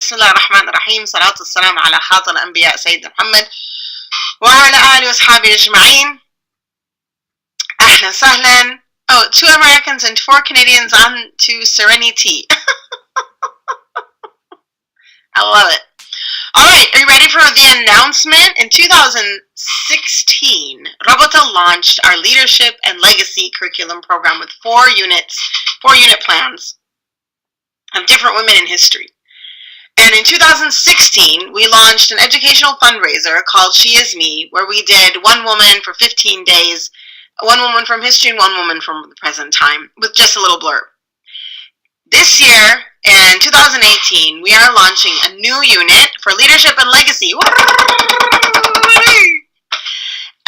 بسم الله الرحمن الرحيم صلاة والسلام على خاتم الأنبياء سيدنا محمد وعلى آله وأصحابه أجمعين. أهلا وسهلا. Oh, 2 Americans and 4 Canadians on to Serenity. I love it. Alright, are you ready for the announcement? In 2016, Rabata launched our Leadership and Legacy Curriculum Program with 4 unit plans of different women in history. And in 2016, we launched an educational fundraiser called She Is Me, where we did one woman for 15 days, one woman from history and one woman from the present time, with just a little blurb. This year, in 2018, we are launching a new unit for Leadership and Legacy.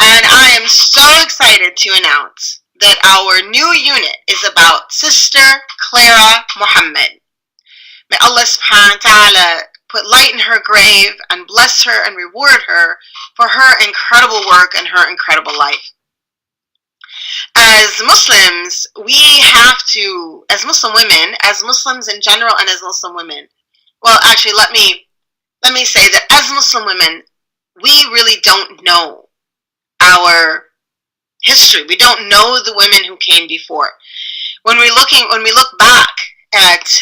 And I am so excited to announce that our new unit is about Sister Clara Muhammad. May Allah subhanahu wa ta'ala put light in her grave and bless her and reward her for her incredible work and her incredible life. As Muslims, we have to, as Muslim women, as Muslims in general and as Muslim women, well, actually, let me say that as Muslim women, we really don't know our history. We don't know the women who came before. When we look back at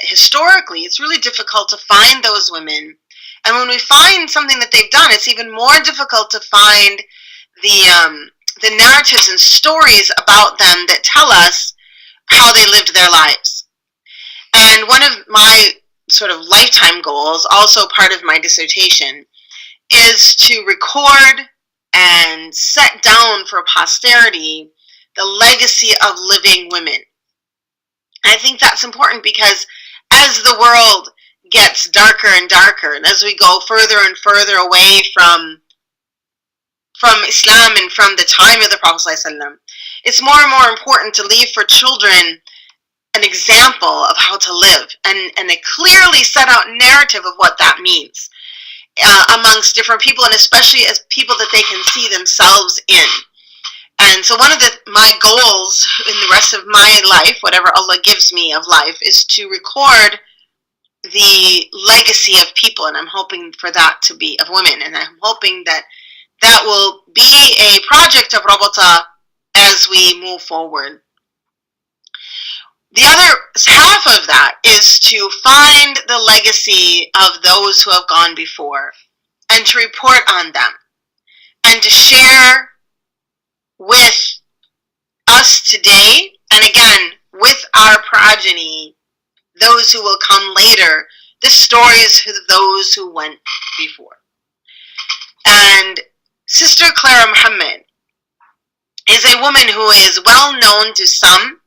historically, it's really difficult to find those women, and when we find something that they've done, it's even more difficult to find the narratives and stories about them that tell us how they lived their lives. And one of my sort of lifetime goals, also part of my dissertation, is to record and set down for posterity the legacy of living women. I think that's important because as the world gets darker and darker, and as we go further and further away from Islam and from the time of the Prophet ﷺ, it's more and more important to leave for children an example of how to live and a clearly set out narrative of what that means amongst different people, and especially as people that they can see themselves in. And so one of my goals in the rest of my life, whatever Allah gives me of life, is to record the legacy of people, and I'm hoping for that to be of women, and I'm hoping that will be a project of Rabata as we move forward. The other half of that is to find the legacy of those who have gone before and to report on them and to share with us today, and again, with our progeny, those who will come later, the stories of those who went before. And Sister Clara Muhammad is a woman who is well known to some,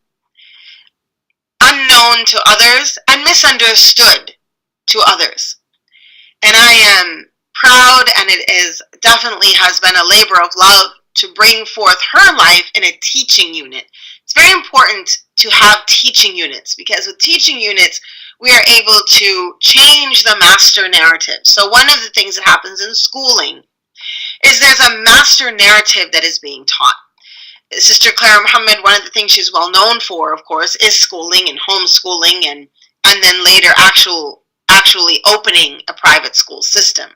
unknown to others, and misunderstood to others. And I am proud, and it is definitely has been a labor of love to bring forth her life in a teaching unit. It's very important to have teaching units, because with teaching units, we are able to change the master narrative. So one of the things that happens in schooling is there's a master narrative that is being taught. Sister Clara Muhammad, one of the things she's well known for, of course, is schooling and homeschooling, and then later actually opening a private school system.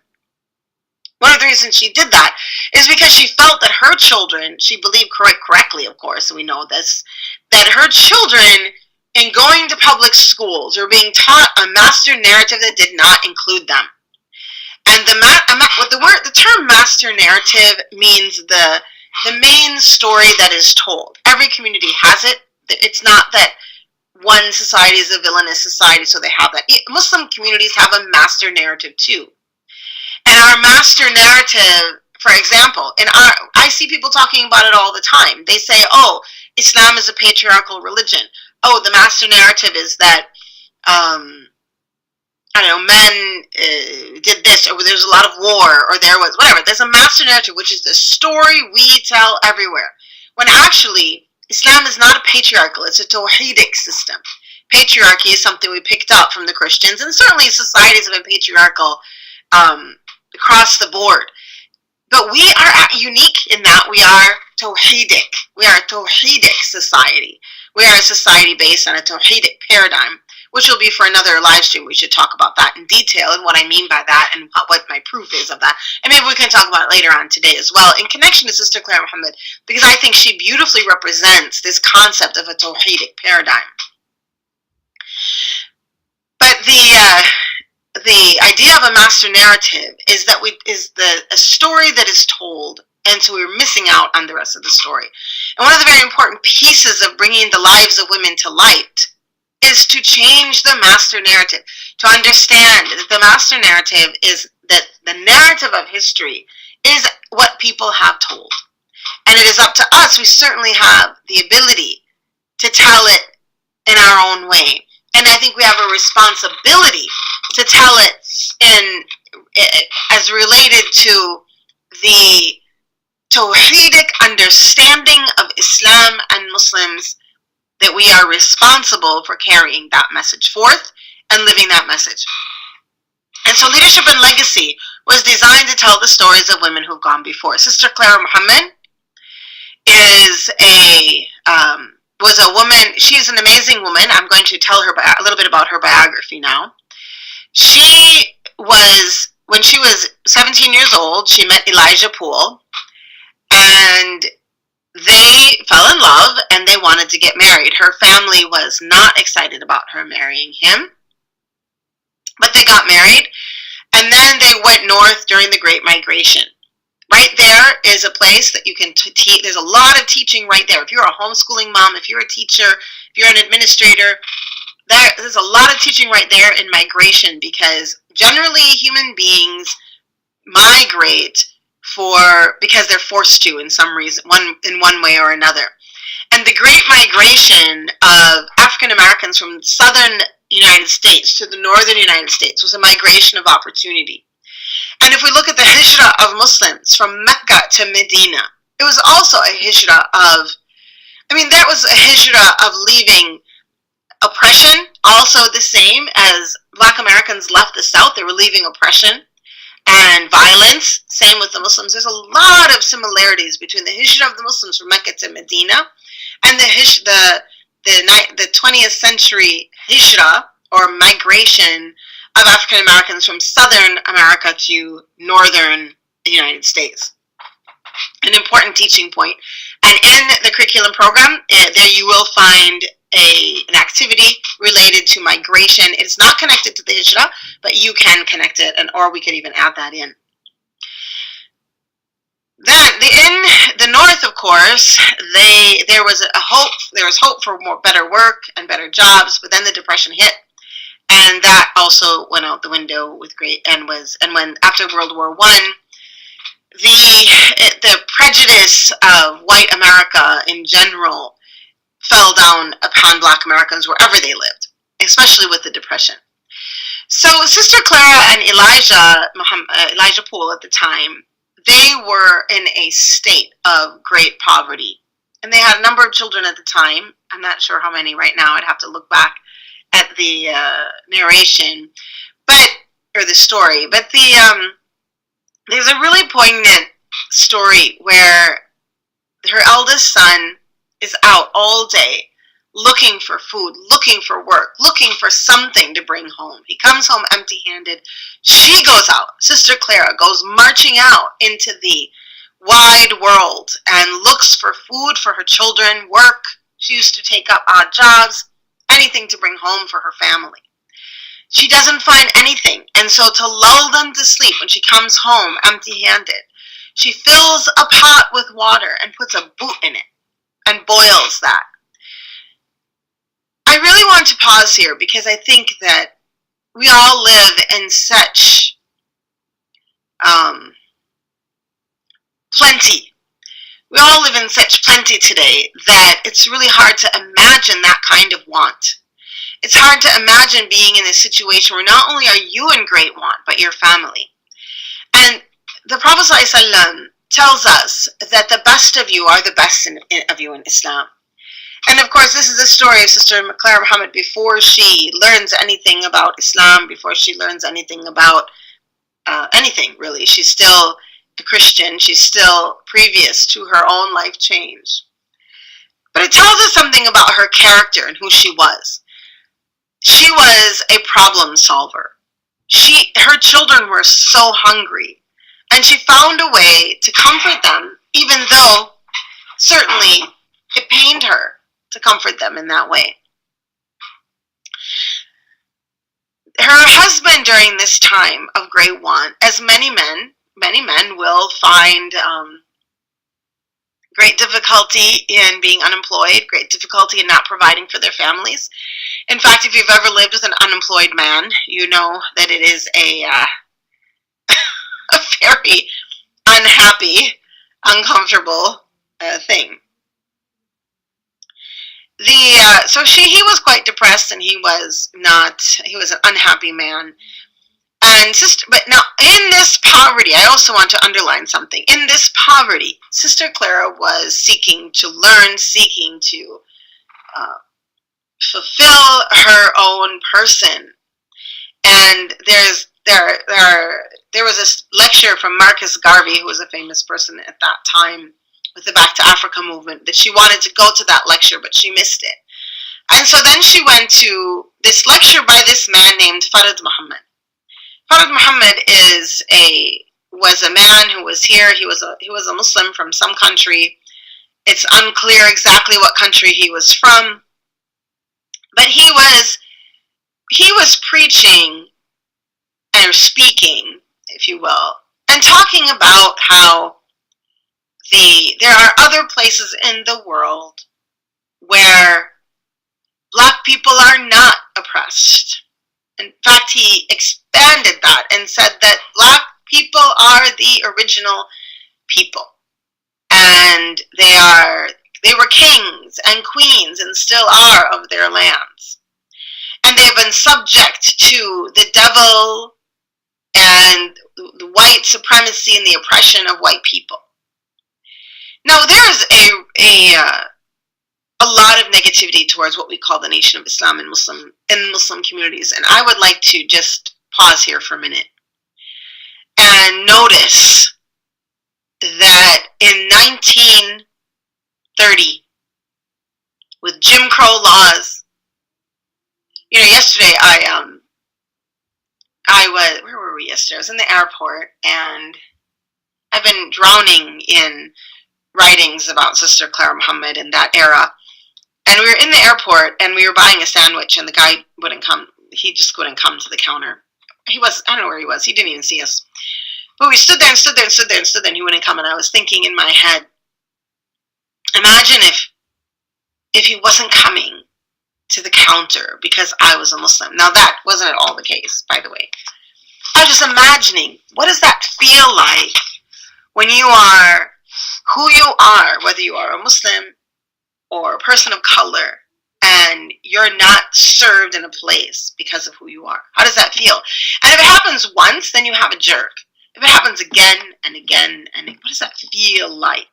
One of the reasons she did that is because she felt that her children, she believed correctly, of course, we know this, that her children in going to public schools were being taught a master narrative that did not include them. And the term master narrative means the main story that is told. Every community has it. It's not that one society is a villainous society, so they have that. Muslim communities have a master narrative too. And our master narrative, for example, I see people talking about it all the time. They say, oh, Islam is a patriarchal religion. Oh, the master narrative is that, men did this, or there's a lot of war, or there was, whatever. There's a master narrative, which is the story we tell everywhere. When actually, Islam is not a patriarchal, it's a tawhidic system. Patriarchy is something we picked up from the Christians, and certainly societies have been patriarchal across the board. But we are unique in that we are tawhidic. We are a tawhidic society. We are a society based on a tawhidic paradigm, which will be for another live stream. We should talk about that in detail and what I mean by that and what my proof is of that. And maybe we can talk about it later on today as well in connection to Sister Clara Muhammad, because I think she beautifully represents this concept of a Tawhidic paradigm. But the idea of a master narrative is that a story that is told, and so we're missing out on the rest of the story. And one of the very important pieces of bringing the lives of women to light is to change the master narrative, to understand that the master narrative is that the narrative of history is what people have told. And it is up to us. We certainly have the ability to tell it in our own way. And I think we have a responsibility to tell it as related to the Tawhidic understanding of Islam and Muslims, that we are responsible for carrying that message forth and living that message. And so Leadership and Legacy was designed to tell the stories of women who've gone before. Sister Clara Muhammad was a woman. She's an amazing woman. I'm going to tell her a little bit about her biography now. When she was 17 years old, she met Elijah Poole, and they fell in love and they wanted to get married. Her family was not excited about her marrying him, but they got married, and then they went north during the Great Migration. Right there is a place that you can teach. There's a lot of teaching right there. If you're a homeschooling mom, if you're a teacher, if you're an administrator, there's a lot of teaching right there in migration, because generally human beings migrate because they're forced to in some reason, in one way or another. And the Great Migration of African Americans from southern United States to the northern United States was a migration of opportunity. And if we look at the hijrah of Muslims from Mecca to Medina, it was also a hijrah that was a hijrah of leaving oppression, also the same as Black Americans left the South. They were leaving oppression and violence. Same with the Muslims. There's a lot of similarities between the hijrah of the Muslims from Mecca to Medina and the 20th century hijrah or migration of African Americans from Southern America to Northern United States. An important teaching point. And in the curriculum program, there you will find an activity related to migration. It's not connected to the hijrah, but you can connect it, or we could even add that in. Then in the North, of course, there was hope for better work and better jobs, but then the Depression hit. And that also went out the window when after World War I, the prejudice of white America in general fell down upon Black Americans wherever they lived, especially with the Depression. So Sister Clara and Elijah Poole at the time, they were in a state of great poverty. And they had a number of children at the time. I'm not sure how many right now. I'd have to look back at the narration, or the story. But there's a really poignant story where her eldest son is out all day looking for food, looking for work, looking for something to bring home. He comes home empty-handed. She goes out. Sister Clara goes marching out into the wide world and looks for food for her children, work. She used to take up odd jobs, anything to bring home for her family. She doesn't find anything, and so to lull them to sleep when she comes home empty-handed, she fills a pot with water and puts a boot in it and boils that. I really want to pause here because I think that we all live in such plenty. We all live in such plenty today that it's really hard to imagine that kind of want. It's hard to imagine being in a situation where not only are you in great want, but your family. And the Prophet ﷺ tells us that the best of you are the best of you in Islam. And of course, this is the story of Sister Clara Muhammad before she learns anything about Islam, before she learns anything about anything, really. She's still a Christian. She's still previous to her own life change. But it tells us something about her character and who she was. She was a problem solver. Her children were so hungry, and she found a way to comfort them, even though certainly it pained her to comfort them in that way. Her husband, during this time of great want, as many men will find great difficulty in being unemployed, great difficulty in not providing for their families. In fact, if you've ever lived with an unemployed man, you know that it is a very unhappy, uncomfortable thing. So he was quite depressed, and he was an unhappy man. And but now in this poverty, I also want to underline something. In this poverty, Sister Clara was seeking to learn, seeking to fulfill her own person. And there was a lecture from Marcus Garvey, who was a famous person at that time with the Back to Africa movement, that she wanted to go to that lecture, but she missed it. And so then she went to this lecture by this man named Farid Muhammad. Farid Muhammad was a man who was here. He was a Muslim from some country. It's unclear exactly what country he was from, but he was preaching and speaking, if you will, and talking about how there are other places in the world where Black people are not oppressed. In fact, he expanded that and said that Black people are the original people, and they were kings and queens and still are of their lands, and they have been subject to the devil and the white supremacy and the oppression of white people. Now, there's a lot of negativity towards what we call the Nation of Islam in Muslim communities, and I would like to just pause here for a minute and notice that in 1930, with Jim Crow laws, yesterday where were we yesterday? I was in the airport, and I've been drowning in writings about Sister Clara Muhammad in that era. And we were in the airport, and we were buying a sandwich, and the guy wouldn't come. He just wouldn't come to the counter. I don't know where he was. He didn't even see us. But we stood there and stood there and stood there and stood there, and he wouldn't come. And I was thinking in my head, imagine if he wasn't coming to the counter because I was a Muslim. Now, that wasn't at all the case, by the way. I was just imagining, what does that feel like when you are who you are, whether you are a Muslim or a person of color, and you're not served in a place because of who you are? How does that feel? And if it happens once, then you have a jerk. If it happens again and again, what does that feel like?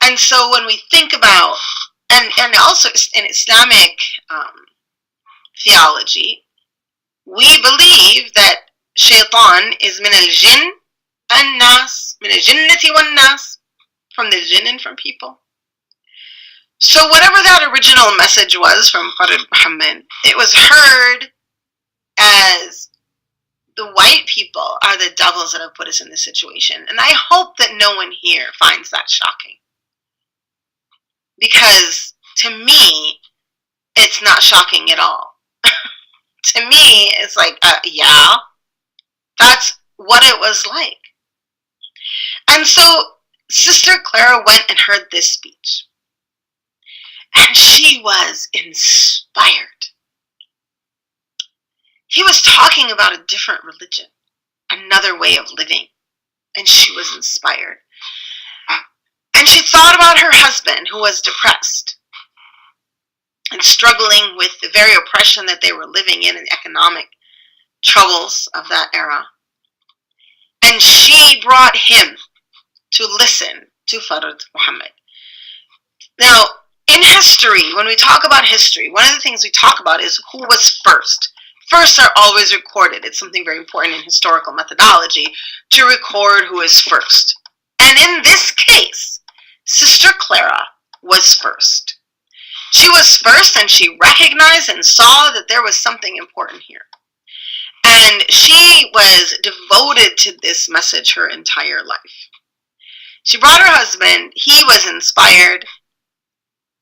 And so when we think about, and also in Islamic theology, we believe that shaitan is min al-jinn and-nas, min al-jinnati wan-nas, from the jinn and from people. So whatever that original message was from Farid Muhammad, it was heard as the white people are the devils that have put us in this situation. And I hope that no one here finds that shocking. Because to me, it's not shocking at all. To me, it's like, yeah, that's what it was like. And so Sister Clara went and heard this speech. And she was inspired. He was talking about a different religion, another way of living. And she was inspired. And she thought about her husband, who was depressed and struggling with the very oppression that they were living in and economic troubles of that era. And she brought him to listen to Farid Muhammad. Now, in history, when we talk about history, one of the things we talk about is who was first. Firsts are always recorded. It's something very important in historical methodology to record who is first. And in this case, Sister Clara was first. She was first, and she recognized and saw that there was something important here. And she was devoted to this message her entire life. She brought her husband. He was inspired.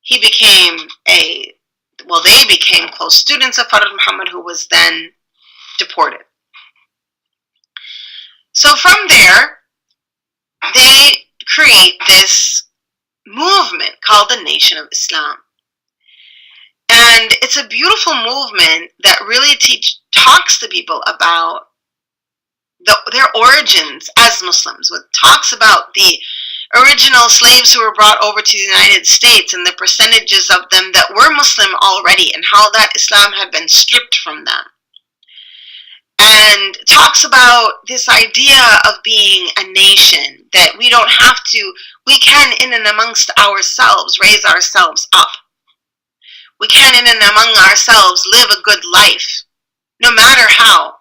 He became they became close students of Prophet Muhammad, who was then deported. So from there, they create this movement called the Nation of Islam. And it's a beautiful movement that really talks to people about their origins as Muslims. It talks about the original slaves who were brought over to the United States and the percentages of them that were Muslim already, and how that Islam had been stripped from them. And talks about this idea of being a nation, that we can in and amongst ourselves raise ourselves up. We can in and among ourselves live a good life, no matter how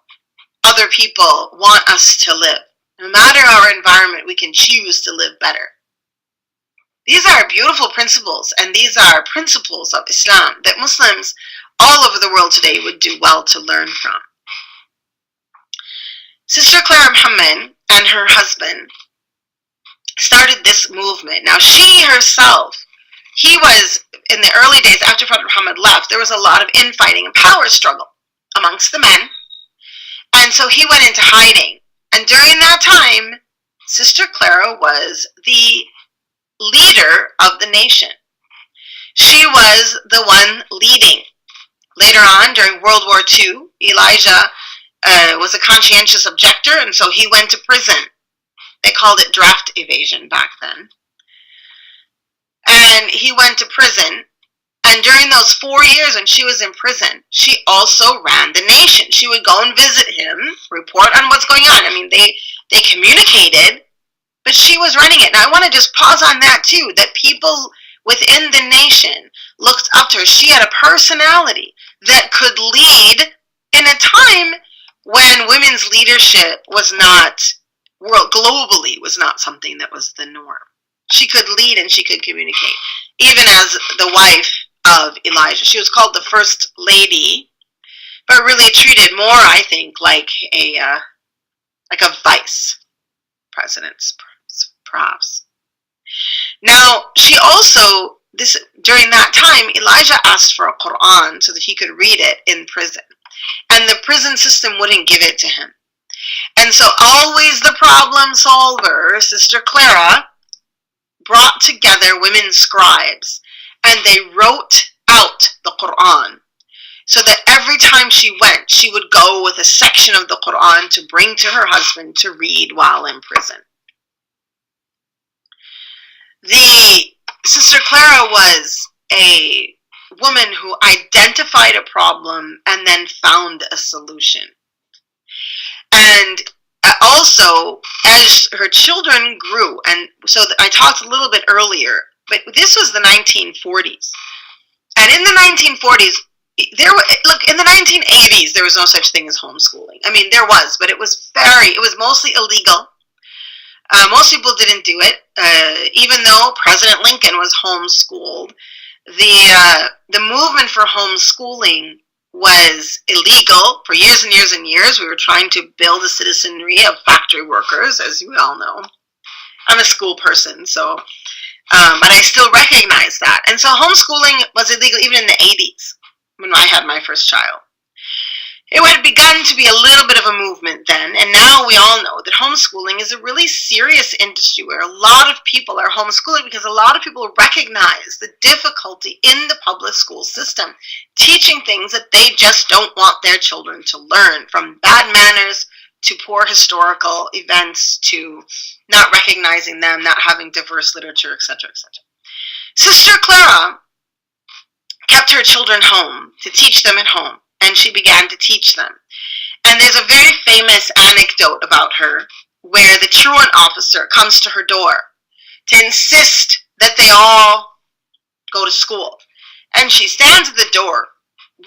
other people want us to live. No matter our environment, we can choose to live better. These are beautiful principles, and these are principles of Islam that Muslims all over the world today would do well to learn from. Sister Clara Muhammad and her husband started this movement. Now, she herself, he was, in the early days after Prophet Muhammad left, there was a lot of infighting and power struggle amongst the men. And so he went into hiding. And during that time, Sister Clara was the leader of the nation. She was the one leading. Later on, during World War II, Elijah was a conscientious objector, and so he went to prison. They called it draft evasion back then. And he went to prison. And during those 4 years when she was in prison, she also ran the nation. She would go and visit him, report on what's going on. I mean, they communicated, but she was running it. Now, I want to just pause on that too, that people within the nation looked up to her. She had a personality that could lead in a time when women's leadership was not, globally, was not something that was the norm. She could lead and she could communicate. Even as the wife of Elijah, she was called the First Lady, but really treated more, I think, like a vice president's, perhaps. Now, she also, during that time, Elijah asked for a Quran so that he could read it in prison. And the prison system wouldn't give it to him. And so always the problem solver, Sister Clara, brought together women scribes, and they wrote out the Quran, so that every time she went, she would go with a section of the Quran to bring to her husband to read while in prison. The Sister Clara was a woman who identified a problem and then found a solution. And also, as her children grew, and so I talked a little bit earlier, but this was the 1940s. And in the 1940s, in the 1980s, there was no such thing as homeschooling. I mean, there was, but it was mostly illegal. Most people didn't do it, even though President Lincoln was homeschooled. The movement for homeschooling was illegal for years and years and years. We were trying to build a citizenry of factory workers, as you all know. I'm a school person, so, but I still recognize that. And so homeschooling was illegal even in the 80s when I had my first child. It had begun to be a little bit of a movement then, and now we all know that homeschooling is a really serious industry where a lot of people are homeschooling because a lot of people recognize the difficulty in the public school system, teaching things that they just don't want their children to learn, from bad manners to poor historical events to not recognizing them, not having diverse literature, etc., etc. Sister Clara kept her children home to teach them at home, and she began to teach them. And there's a very famous anecdote about her where the truant officer comes to her door to insist that they all go to school. And she stands at the door,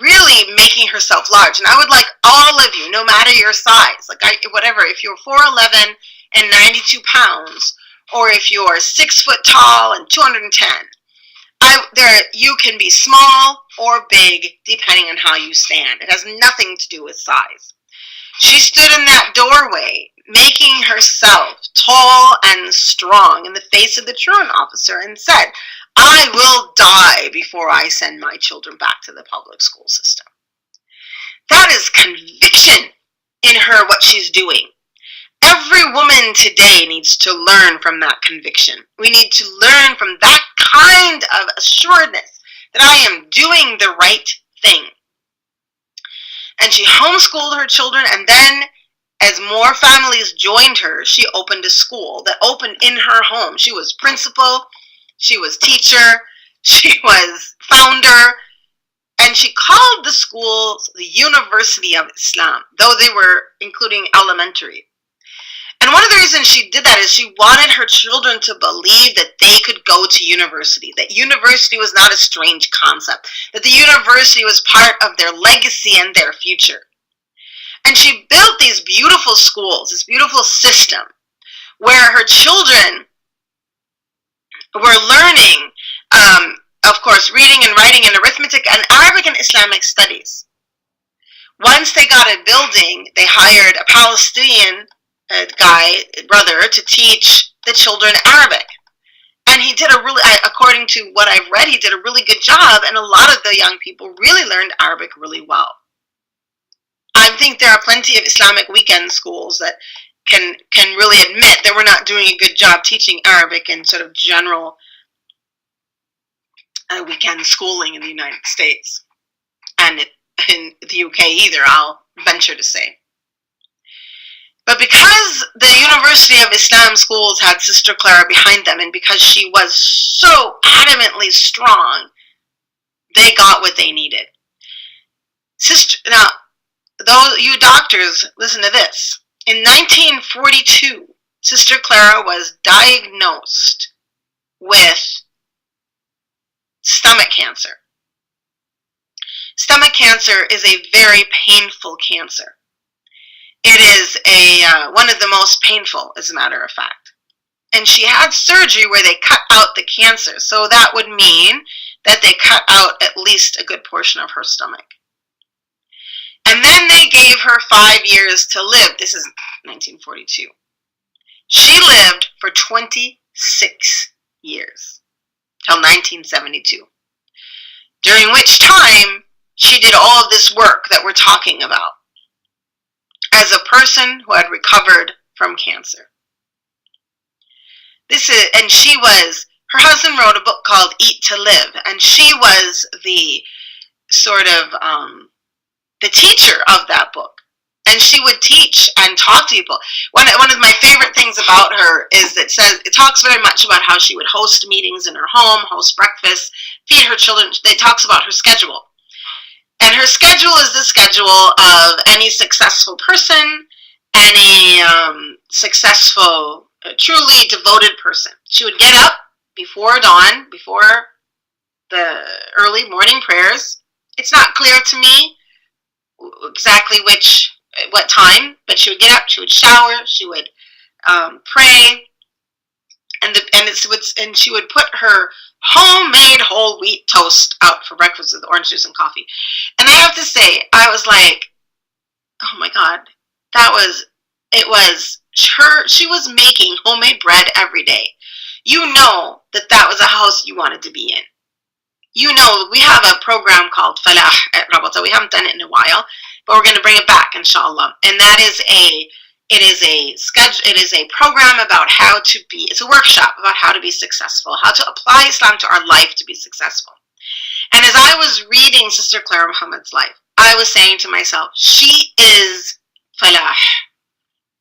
really making herself large. And I would like all of you, no matter your size, whatever, if you're 4'11" and 92 pounds, or if you're 6 foot tall and 210, You can be small or big depending on how you stand. It has nothing to do with size. She stood in that doorway, making herself tall and strong in the face of the truant officer, and said, I will die before I send my children back to the public school system. That is conviction in her, what she's doing. Every woman today needs to learn from that conviction. We need to learn from that kind of assuredness that I am doing the right thing. And she homeschooled her children, and then as more families joined her, she opened a school that opened in her home. She was principal, she was teacher, she was founder, and she called the schools the University of Islam, though they were including elementary. And one of the reasons she did that is she wanted her children to believe that they could go to university, that university was not a strange concept, that the university was part of their legacy and their future. And she built these beautiful schools, this beautiful system, where her children were learning, of course, reading and writing and arithmetic and Arabic and Islamic studies. Once they got a building, they hired a Palestinian brother, to teach the children Arabic. And he did according to what I've read, he did a really good job, and a lot of the young people really learned Arabic really well. I think there are plenty of Islamic weekend schools that can really admit that we're not doing a good job teaching Arabic in sort of general weekend schooling in the United States. And in the UK either, I'll venture to say. But because the University of Islam schools had Sister Clara behind them, and because she was so adamantly strong, they got what they needed. Now, those you doctors, listen to this. In 1942, Sister Clara was diagnosed with stomach cancer. Stomach cancer is a very painful cancer. It is one of the most painful, as a matter of fact. And she had surgery where they cut out the cancer. So that would mean that they cut out at least a good portion of her stomach. And then they gave her 5 years to live. This is 1942. She lived for 26 years, till 1972. During which time, she did all of this work that we're talking about, as a person who had recovered from cancer. Her husband wrote a book called Eat to Live, and she was the sort of, the teacher of that book. And she would teach and talk to people. One of my favorite things about her is that it talks very much about how she would host meetings in her home, host breakfast, feed her children. It talks about her schedule. And her schedule is the schedule of any successful person, any successful, truly devoted person. She would get up before dawn, before the early morning prayers. It's not clear to me exactly what time, but she would get up, she would shower, she would pray, and she would put her homemade whole wheat toast out for breakfast with orange juice and coffee. And I have to say, I was like, oh my God, she was making homemade bread every day. You know that was a house you wanted to be in. You know, we have a program called Falah at Rabata. We haven't done it in a while, but we're going to bring it back, inshallah. And that is it is a program about it's a workshop about how to be successful, how to apply Islam to our life to be successful. And as I was reading Sister Clara Muhammad's life, I was saying to myself, she is Falah.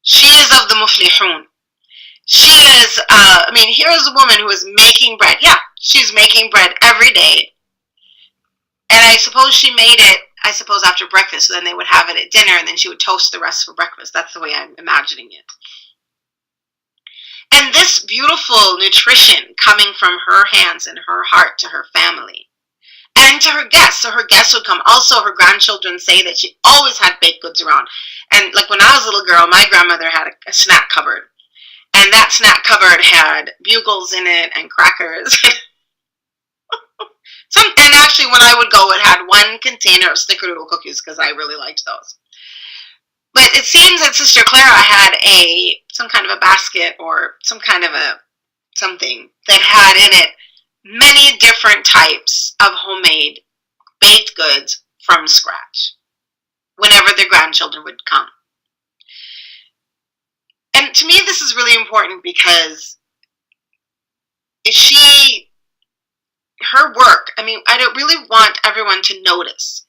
She is of the Muflihun. She is, here's a woman who is making bread. Yeah, she's making bread every day. And I suppose she made it, after breakfast. So then they would have it at dinner, and then she would toast the rest for breakfast. That's the way I'm imagining it. And this beautiful nutrition coming from her hands and her heart to her family. And to her guests. So her guests would come. Also, her grandchildren say that she always had baked goods around. And like when I was a little girl, my grandmother had a snack cupboard. And that snack cupboard had bugles in it and crackers. And actually, when I would go, it had one container of snickerdoodle cookies because I really liked those. But it seems that Sister Clara had some kind of a basket or some kind of a something that had in it many different types of homemade baked goods from scratch whenever their grandchildren would come. And to me, this is really important because her work, I don't really want everyone to notice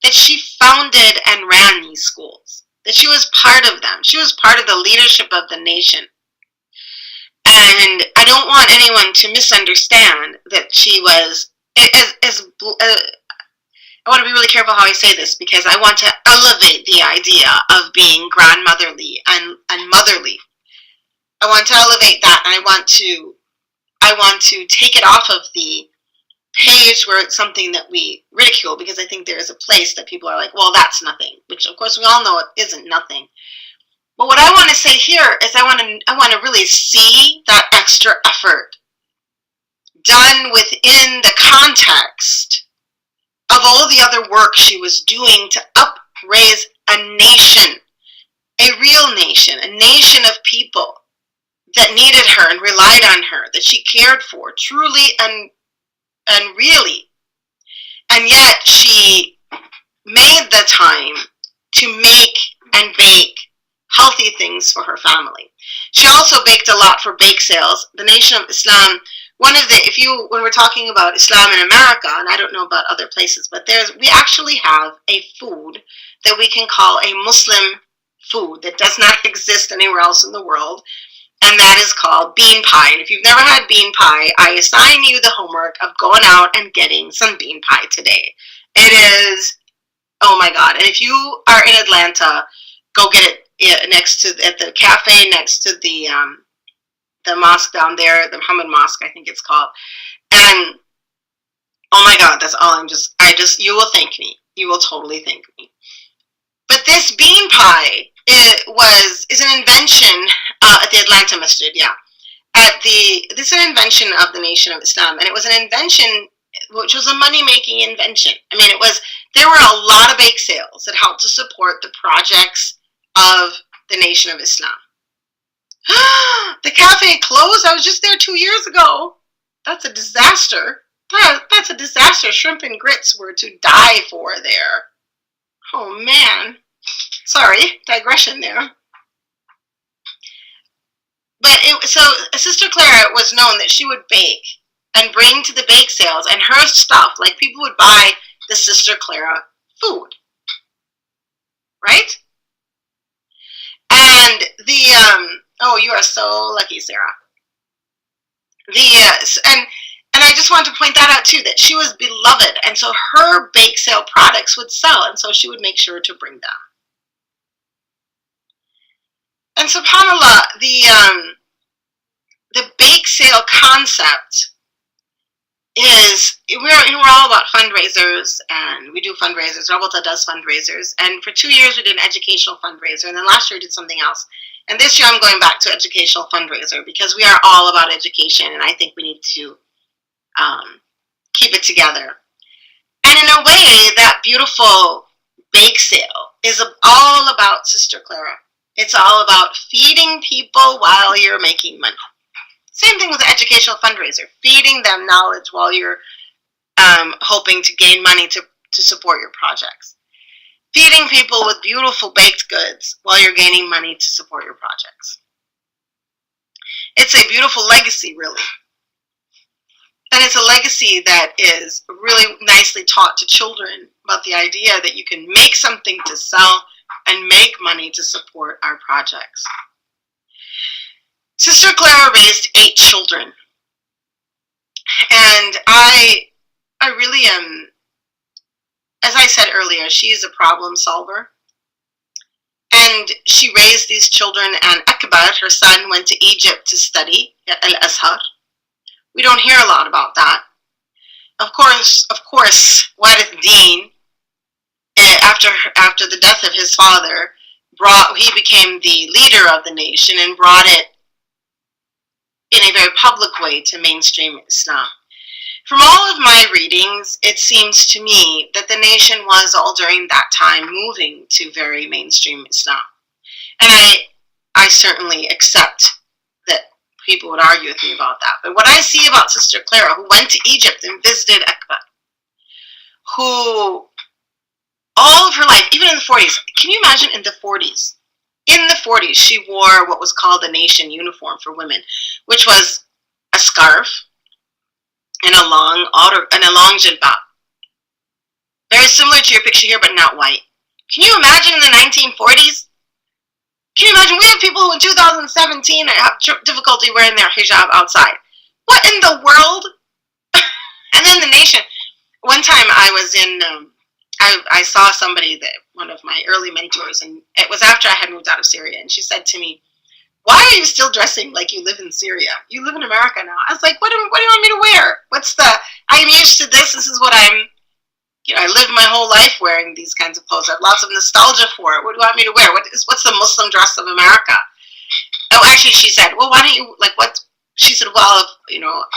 that she founded and ran these schools, that she was part of them. She was part of the leadership of the nation. And I don't want anyone to misunderstand that she was, I want to be really careful how I say this because I want to elevate the idea of being grandmotherly and motherly. I want to elevate that, and I want to take it off of the page where it's something that we ridicule, because I think there is a place that people are like, well, that's nothing, which of course we all know it isn't nothing. But what I want to say here is I want to really see that extra effort done within the context of all the other work she was doing to upraise a nation, a real nation, a nation of people that needed her and relied on her, that she cared for truly and really. And yet she made the time to make and bake healthy things for her family. She also baked a lot for bake sales. The Nation of Islam, when we're talking about Islam in America, and I don't know about other places, but we actually have a food that we can call a Muslim food that does not exist anywhere else in the world, and that is called bean pie. And if you've never had bean pie, I assign you the homework of going out and getting some bean pie today. It is, oh my God. And if you are in Atlanta, go get it at the cafe next to the mosque down there, the Muhammad Mosque, I think it's called. And oh my God, that's all you will thank me. You will totally thank me. But this bean pie is an invention at the Atlanta Masjid, yeah. This is an invention of the Nation of Islam, and it was an invention which was a money-making invention. There were a lot of bake sales that helped to support the projects of the Nation of Islam. The cafe closed. I was just there 2 years ago. That's a disaster. That's a disaster. Shrimp and grits were to die for there. Oh man. Sorry, digression there. But so Sister Clara was known that she would bake and bring to the bake sales, and her stuff, like people would buy the Sister Clara food, right? And you are so lucky, Sarah. And I just want to point that out too, that she was beloved, and so her bake sale products would sell, and so she would make sure to bring them. And subhanAllah, the bake sale concept is, we're all about fundraisers, and we do fundraisers. Rabata does fundraisers, and for 2 years we did an educational fundraiser, and then last year we did something else. And this year I'm going back to educational fundraiser because we are all about education, and I think we need to keep it together. And in a way, that beautiful bake sale is all about Sister Clara. It's all about feeding people while you're making money. Same thing with the educational fundraiser, feeding them knowledge while you're hoping to gain money to support your projects. Feeding people with beautiful baked goods while you're gaining money to support your projects. It's a beautiful legacy, really. And it's a legacy that is really nicely taught to children about the idea that you can make something to sell and make money to support our projects. Sister Clara raised 8 children. And I really am, as I said earlier, she is a problem solver. And she raised these children, and Akbar, her son, went to Egypt to study at Al-Azhar. We don't hear a lot about that. Of course, Warith Deen, after the death of his father, he became the leader of the nation and brought it in a very public way to mainstream Islam. From all of my readings, it seems to me that the nation was all during that time moving to very mainstream Islam. And I certainly accept that people would argue with me about that. But what I see about Sister Clara, who went to Egypt and visited Aqaba, who all of her life, even in the 40s, can you imagine in the 40s? In the 40s, she wore what was called the nation uniform for women, which was a scarf and a long jilbab. Very similar to your picture here, but not white. Can you imagine in the 1940s? Can you imagine? We have people who in 2017 have difficulty wearing their hijab outside. What in the world? And then the nation. One time I was in, I saw somebody, that one of my early mentors, and it was after I had moved out of Syria, and she said to me, "Why are you still dressing like you live in Syria? You live in America now." I was like, what do you want me to wear? I'm used to this. This is what I lived my whole life wearing these kinds of clothes. I have lots of nostalgia for it. What do you want me to wear? What's the Muslim dress of America? Oh, actually, she said, well, why don't you, she said, well,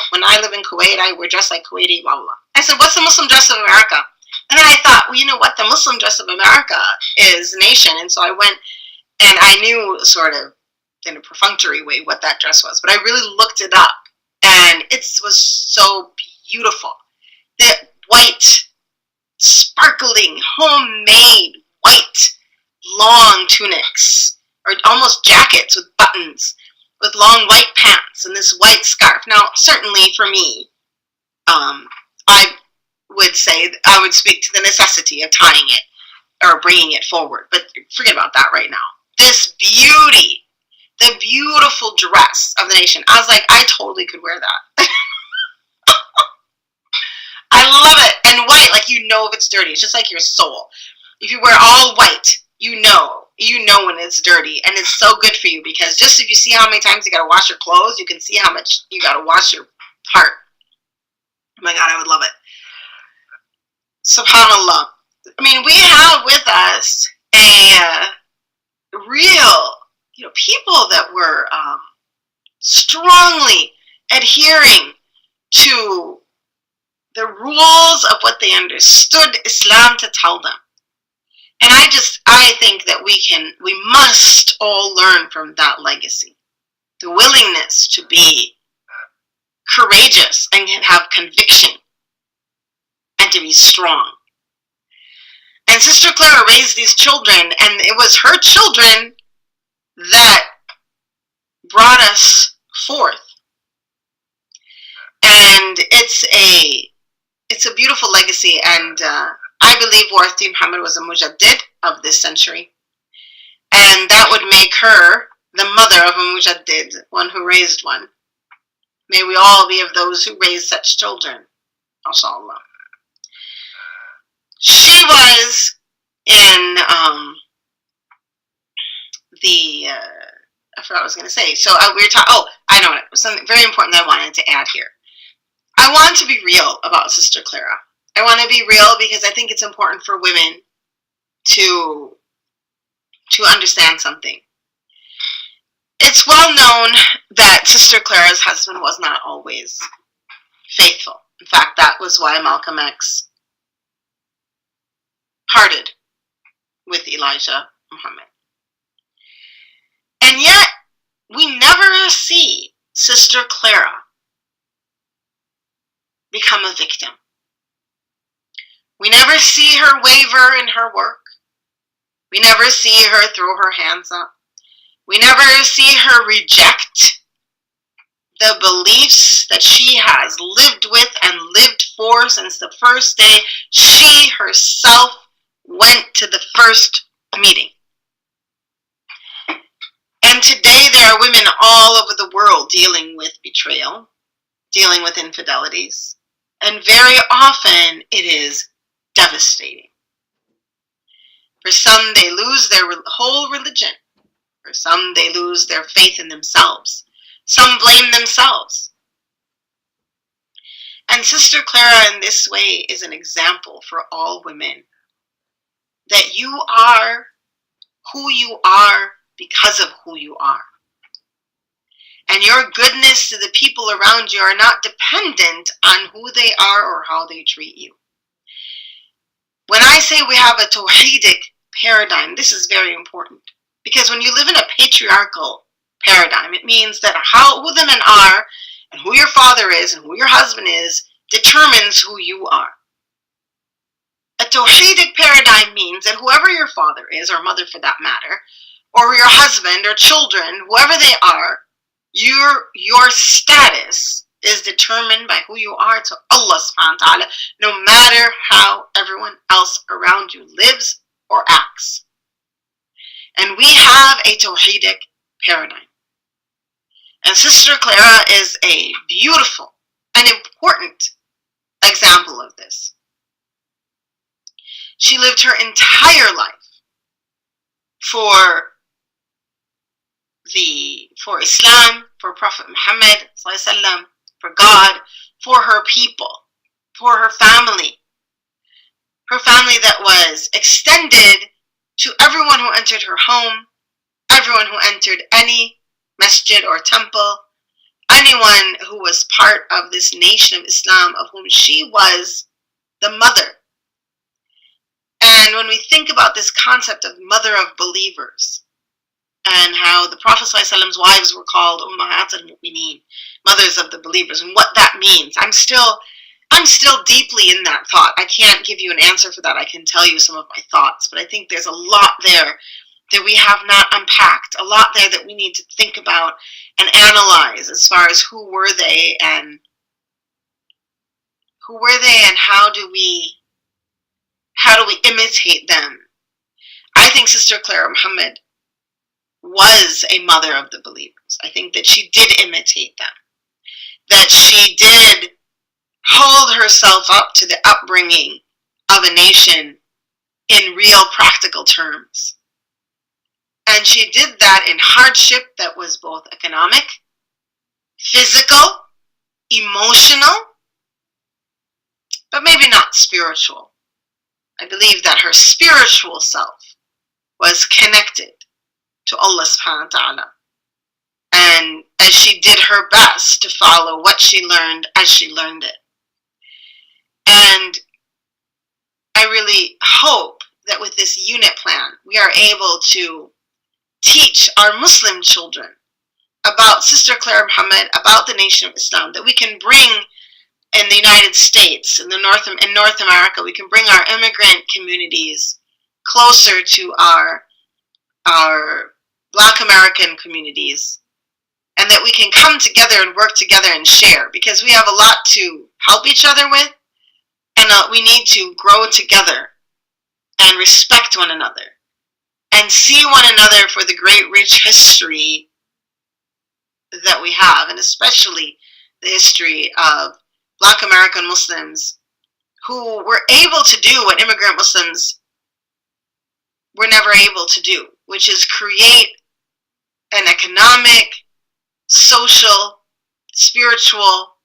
when I live in Kuwait, I wear dress like Kuwaiti, blah, blah, blah. I said, what's the Muslim dress of America? And then I thought, well, you know what? The Muslim dress of America is nation. And so I went, and I knew sort of in a perfunctory way what that dress was. But I really looked it up, and it was so beautiful. The white, sparkling, homemade, white, long tunics, or almost jackets with buttons, with long white pants and this white scarf. Now, certainly for me, I would speak to the necessity of tying it or bringing it forward, but forget about that right now. This beauty, the beautiful dress of the nation. I was like, I totally could wear that. I love it. And white, if it's dirty. It's just like your soul. If you wear all white, you know when it's dirty. And it's so good for you, because just if you see how many times you got to wash your clothes, you can see how much you got to wash your heart. Oh my God, I would love it. SubhanAllah. I mean, we have with us a real, people that were strongly adhering to the rules of what they understood Islam to tell them. And I think that we must all learn from that legacy. The willingness to be courageous and have conviction and to be strong. And Sister Clara raised these children, and it was her children that brought us forth. And it's a beautiful legacy, and I believe Warthi Muhammad was a mujaddid of this century, and that would make her the mother of a mujaddid, one who raised one. May we all be of those who raise such children, mashallah. She was in I forgot what I was going to say. So we were talking, I know it. Something very important that I wanted to add here. I want to be real about Sister Clara. I want to be real because I think it's important for women to understand something. It's well known that Sister Clara's husband was not always faithful. In fact, that was why Malcolm X parted with Elijah Muhammad. And yet, we never see Sister Clara become a victim. We never see her waver in her work. We never see her throw her hands up. We never see her reject the beliefs that she has lived with and lived for since the first day she herself went to the first meeting. And today there are women all over the world dealing with betrayal, dealing with infidelities, and very often it is devastating. For some, they lose their whole religion. For some, they lose their faith in themselves. Some blame themselves. And Sister Clara in this way is an example for all women that you are who you are because of who you are. and your goodness to the people around you are not dependent on who they are or how they treat you. When I say we have a tawhidic paradigm, this is very important. Because when you live in a patriarchal paradigm, it means that who the men are and who your father is and who your husband is determines who you are. A tawhidic paradigm means that whoever your father is, or mother for that matter, or your husband or children, whoever they are, your status is determined by who you are to Allah subhanahu wa ta'ala, no matter how everyone else around you lives or acts. And we have a tawhidic paradigm. And Sister Clara is a beautiful and important example of this. She lived her entire life for Islam, for Prophet Muhammad, for God, for her people, for her family. Her family that was extended to everyone who entered her home, everyone who entered any masjid or temple, anyone who was part of this nation of Islam of whom she was the mother. And when we think about this concept of mother of believers, and how the Prophet ﷺ's wives were called Ummahat al-Mu'mineen, mothers of the believers, and what that means, I'm still deeply in that thought. I can't give you an answer for that. I can tell you some of my thoughts, but I think there's a lot there that we have not unpacked, a lot there that we need to think about and analyze as far as who were they and how do we imitate them. I think Sister Clara Muhammad was a mother of the believers. I think that she did imitate them, that she did hold herself up to the upbringing of a nation in real practical terms. And she did that in hardship that was both economic, physical, emotional, but maybe not spiritual. I believe that her spiritual self was connected to Allah subhanahu wa ta'ala. And as she did her best to follow what she learned as she learned it. And I really hope that with this unit plan, we are able to teach our Muslim children about Sister Clara Muhammad, about the Nation of Islam, that we can bring in the United States, in North America, we can bring our immigrant communities closer to our Black American communities, and that we can come together and work together and share, because we have a lot to help each other with, and we need to grow together and respect one another and see one another for the great rich history that we have, and especially the history of Black American Muslims who were able to do what immigrant Muslims were never able to do, which is create an economic, social, spiritual,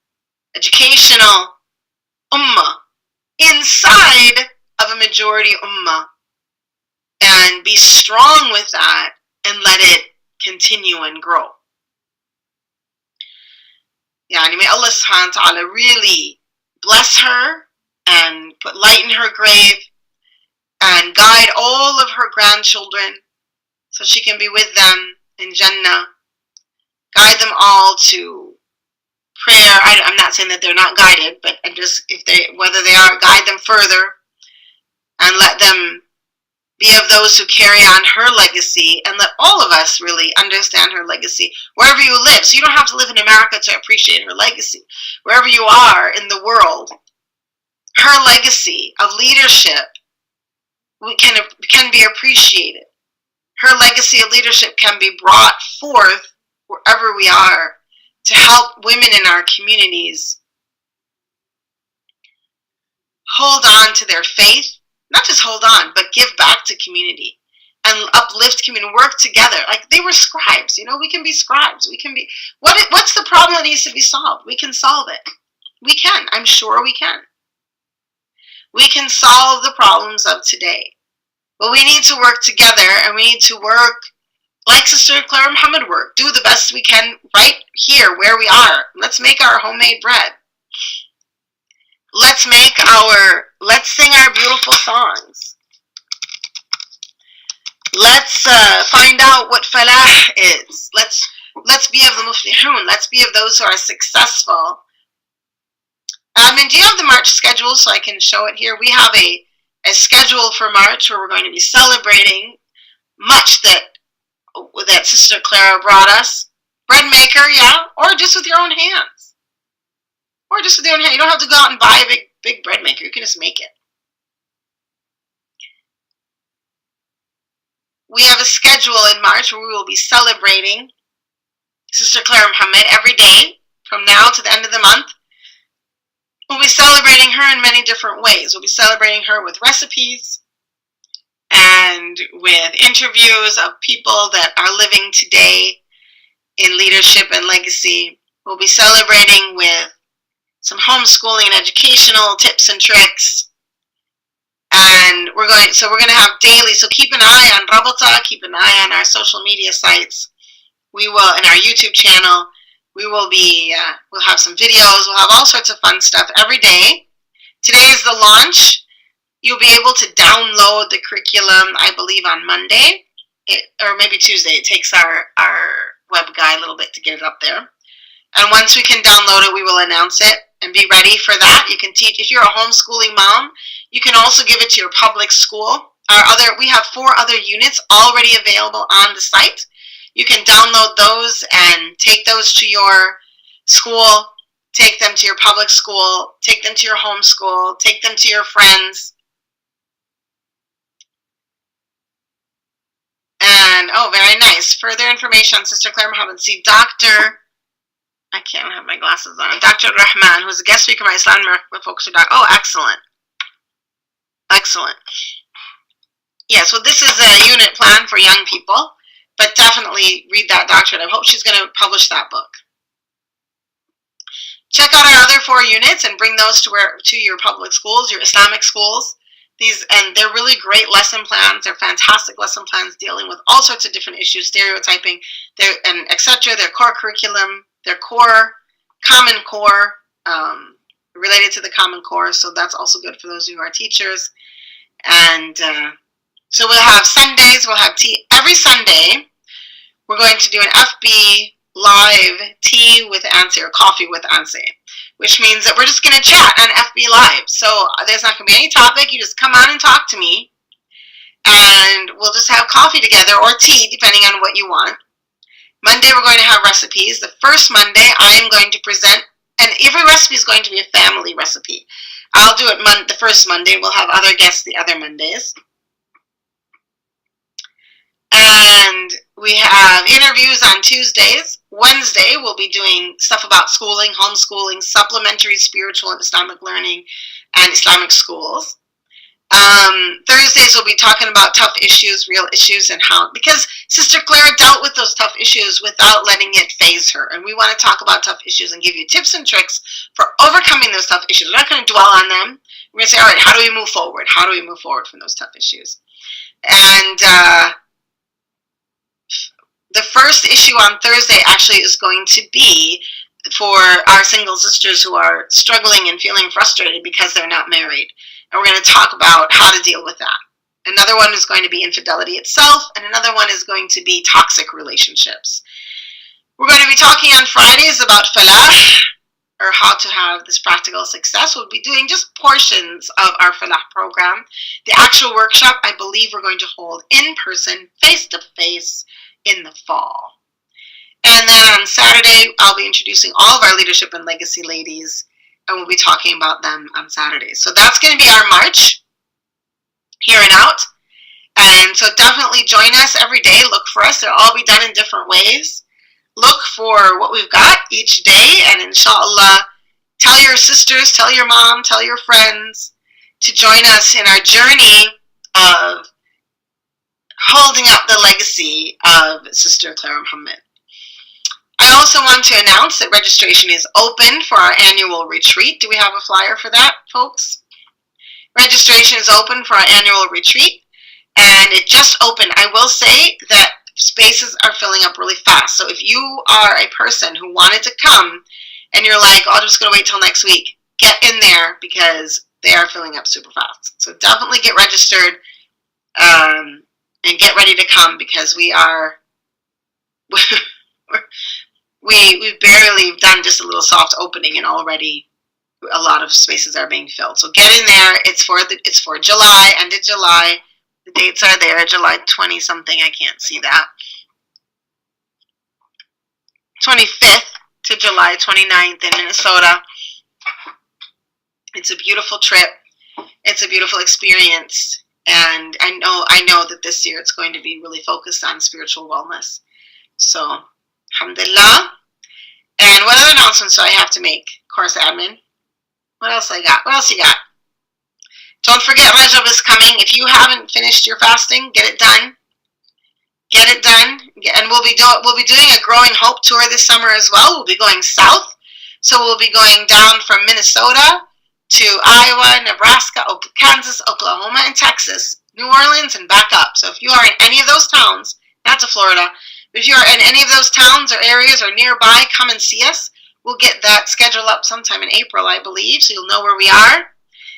educational ummah inside of a majority ummah, and be strong with that and let it continue and grow. May Allah subhanahu wa ta'ala really bless her and put light in her grave and guide all of her grandchildren so she can be with them in Jannah. Guide them all to prayer. I'm not saying that they're not guided, but whether they are, guide them further and let them be of those who carry on her legacy, and let all of us really understand her legacy wherever you live. So you don't have to live in America to appreciate her legacy. Wherever you are in the world, her legacy of leadership can be appreciated. Her legacy of leadership can be brought forth wherever we are to help women in our communities hold on to their faith. Not just hold on, but give back to community and uplift community, work together. Like they were scribes, we can be scribes. We can be, what's the problem that needs to be solved? We can solve it. We can, I'm sure we can. We can solve the problems of today. But we need to work together, and we need to work like Sister Clara Muhammad work, do the best we can right here where we are. Let's make our homemade bread. Let's sing our beautiful songs. Let's find out what falah is. Let's be of the muflihun. Let's be of those who are successful. And do you have the March schedule so I can show it here? We have a schedule for March where we're going to be celebrating much that Sister Clara brought us. Bread maker, yeah, or just with your own hands. Or just with your own hands. You don't have to go out and buy a big bread maker. You can just make it. We have a schedule in March where we will be celebrating Sister Clara Muhammad every day from now to the end of the month. We'll be celebrating her in many different ways. We'll be celebrating her with recipes and with interviews of people that are living today in leadership and legacy. We'll be celebrating with some homeschooling and educational tips and tricks. And we're going to have daily, so keep an eye on Rabata, keep an eye on our social media sites. We will, in our YouTube channel, we'll have some videos, we'll have all sorts of fun stuff every day. Today is the launch. You'll be able to download the curriculum, I believe, on Monday, or maybe Tuesday. It takes our web guy a little bit to get it up there. And once we can download it, we will announce it and be ready for that. You can teach, if you're a homeschooling mom, you can also give it to your public school. We have 4 other units already available on the site. You can download those and take those to your school, take them to your public school, take them to your homeschool, take them to your friends. And, very nice. Further information on Sister Clara Muhammad. See Dr. I can't have my glasses on. Dr. Rahman, who's a guest speaker at my Islam Focus. Excellent. Excellent. Yeah, so this is a unit plan for young people. But definitely read that doctorate. I hope she's going to publish that book. Check out our other 4 units and bring those to your public schools, your Islamic schools. And they're really great lesson plans. They're fantastic lesson plans dealing with all sorts of different issues, stereotyping, and etc. Their core curriculum, their common core, related to the common core. So that's also good for those who are teachers. And so we'll have Sundays. We'll have tea every Sunday. We're going to do an FB live tea with Anse, or coffee with Anse, which means that we're just going to chat on FB live. So there's not going to be any topic. You just come on and talk to me, and we'll just have coffee together, or tea, depending on what you want. Monday, we're going to have recipes. The first Monday, I am going to present, and every recipe is going to be a family recipe. I'll do it the first Monday. We'll have other guests the other Mondays. And we have interviews on Tuesdays. Wednesday, we'll be doing stuff about schooling, homeschooling, supplementary spiritual and Islamic learning, and Islamic schools. Thursdays, we'll be talking about tough issues, real issues, and how, because Sister Clara dealt with those tough issues without letting it faze her. And we want to talk about tough issues and give you tips and tricks for overcoming those tough issues. We're not going to dwell on them. We're going to say, all right, how do we move forward? How do we move forward from those tough issues? And the first issue on Thursday actually is going to be for our single sisters who are struggling and feeling frustrated because they're not married. And we're going to talk about how to deal with that. Another one is going to be infidelity itself, and another one is going to be toxic relationships. We're going to be talking on Fridays about falah, or how to have this practical success. We'll be doing just portions of our falah program. The actual workshop, I believe we're going to hold in person, face-to-face, in the fall. And then on Saturday, I'll be introducing all of our leadership and legacy ladies, and we'll be talking about them on Saturdays. So that's going to be our March, here and out. And so definitely join us every day. Look for us. They'll all be done in different ways. Look for what we've got each day, and inshallah, tell your sisters, tell your mom, tell your friends to join us in our journey of holding up the legacy of Sister Clara Muhammad. I also want to announce that registration is open for our annual retreat. Do we have a flyer for that, folks? Registration is open for our annual retreat, and it just opened. I will say that spaces are filling up really fast. So if you are a person who wanted to come and you're like, oh, I'm just going to wait till next week, get in there because they are filling up super fast. So definitely get registered and get ready to come because we've barely done just a little soft opening and already a lot of spaces are being filled. So get in there. It's for July, end of July. The dates are there, July 20 something. I can't see that. 25th to July 29th in Minnesota. It's a beautiful trip. It's a beautiful experience. And I know that this year it's going to be really focused on spiritual wellness. So, alhamdulillah. And what other announcements do I have to make? Course admin. What else I got? What else you got? Don't forget Rajab is coming. If you haven't finished your fasting, get it done. Get it done. And we'll be doing a Growing Hope tour this summer as well. We'll be going south. So we'll be going down from Minnesota to Iowa, Nebraska, Kansas, Oklahoma, and Texas, New Orleans, and back up. So if you are in any of those towns, not to Florida, but if you are in any of those towns or areas or nearby, come and see us. We'll get that schedule up sometime in April, I believe, so you'll know where we are.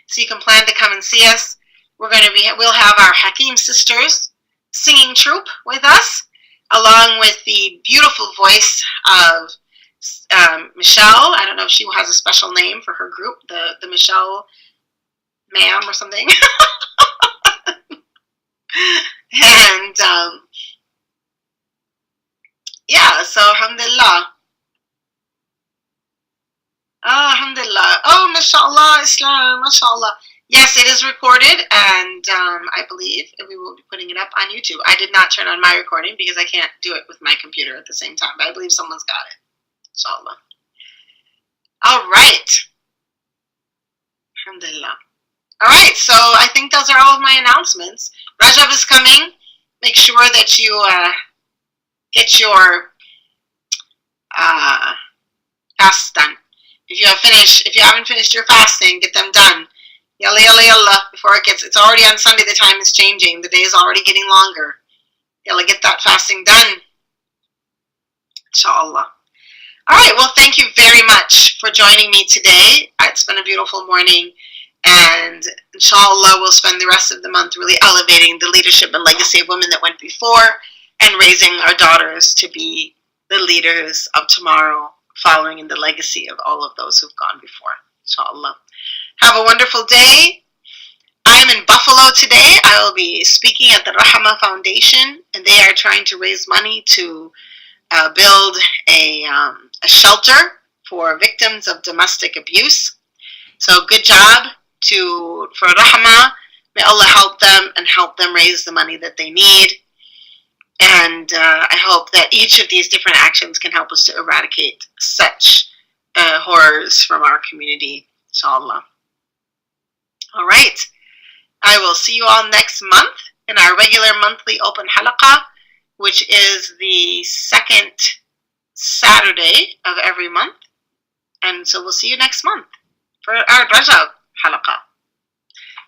So you can plan to come and see us. We'll have our Hakeem sisters singing troupe with us, along with the beautiful voice of Michelle. I don't know if she has a special name for her group, the Michelle ma'am or something. And yeah, so alhamdulillah. Oh, alhamdulillah. Oh, mashallah, Islam, mashallah. Yes, it is recorded, and I believe we will be putting it up on YouTube. I did not turn on my recording because I can't do it with my computer at the same time, but I believe someone's got it. Inshallah. All right. Alhamdulillah. All right, so I think those are all of my announcements. Rajab is coming. Make sure that you get your fasts done. If you haven't finished your fasting, get them done. Yalla, yalla, yalla. It's already on Sunday, the time is changing. The day is already getting longer. Yalla, get that fasting done. Inshallah. All right, well, thank you very much for joining me today. It's been a beautiful morning. And inshallah, we'll spend the rest of the month really elevating the leadership and legacy of women that went before and raising our daughters to be the leaders of tomorrow, following in the legacy of all of those who've gone before. Inshallah. Have a wonderful day. I'm in Buffalo today. I will be speaking at the Rahama Foundation, and they are trying to raise money to build a shelter for victims of domestic abuse. So good job for Rahama. May Allah help them and help them raise the money that they need. And I hope that each of these different actions can help us to eradicate such horrors from our community, inshallah. All right. I will see you all next month in our regular monthly open halaqa, which is the second Saturday of every month. And so we'll see you next month for our Rajab halaqa.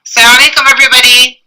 Assalamu alaikum, everybody.